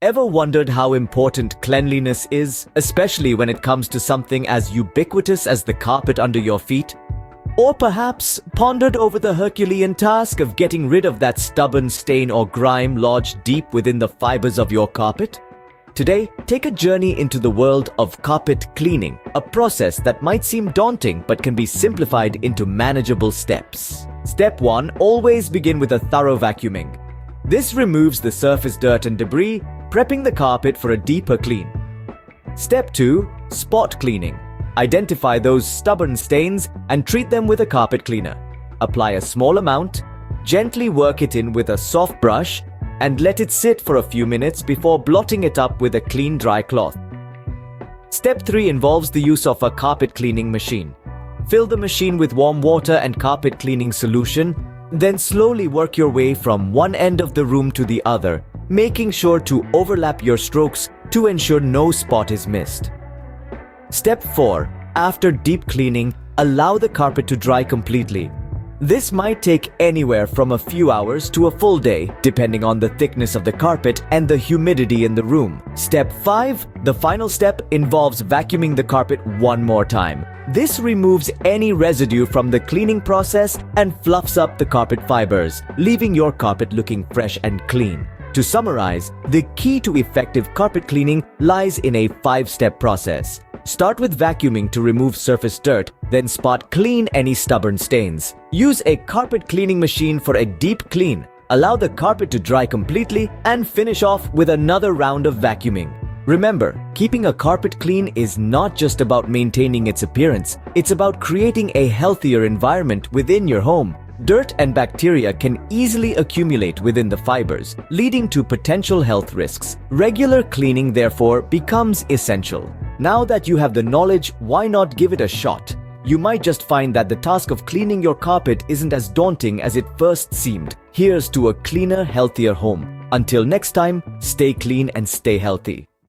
Ever wondered how important cleanliness is, especially when it comes to something as ubiquitous as the carpet under your feet? Or perhaps pondered over the Herculean task of getting rid of that stubborn stain or grime lodged deep within the fibers of your carpet? Today, take a journey into the world of carpet cleaning, a process that might seem daunting but can be simplified into manageable steps. Step 1. Always begin with a thorough vacuuming. This removes the surface dirt and debris, prepping the carpet for a deeper clean. Step 2. Spot cleaning. Identify those stubborn stains and treat them with a carpet cleaner. Apply a small amount, gently work it in with a soft brush, and let it sit for a few minutes before blotting it up with a clean dry cloth. Step 3 involves the use of a carpet cleaning machine. Fill the machine with warm water and carpet cleaning solution, then slowly work your way from one end of the room to the other, making sure to overlap your strokes to ensure no spot is missed. Step 4. After deep cleaning, allow the carpet to dry completely. This might take anywhere from a few hours to a full day, depending on the thickness of the carpet and the humidity in the room. Step 5. The final step involves vacuuming the carpet one more time. This removes any residue from the cleaning process and fluffs up the carpet fibers, leaving your carpet looking fresh and clean. To summarize, the key to effective carpet cleaning lies in a 5-step process. Start with vacuuming to remove surface dirt, then spot clean any stubborn stains. Use a carpet cleaning machine for a deep clean. Allow the carpet to dry completely and finish off with another round of vacuuming. Remember, keeping a carpet clean is not just about maintaining its appearance, it's about creating a healthier environment within your home. Dirt and bacteria can easily accumulate within the fibers, leading to potential health risks. Regular cleaning, therefore, becomes essential. Now that you have the knowledge, why not give it a shot? You might just find that the task of cleaning your carpet isn't as daunting as it first seemed. Here's to a cleaner, healthier home. Until next time, stay clean and stay healthy.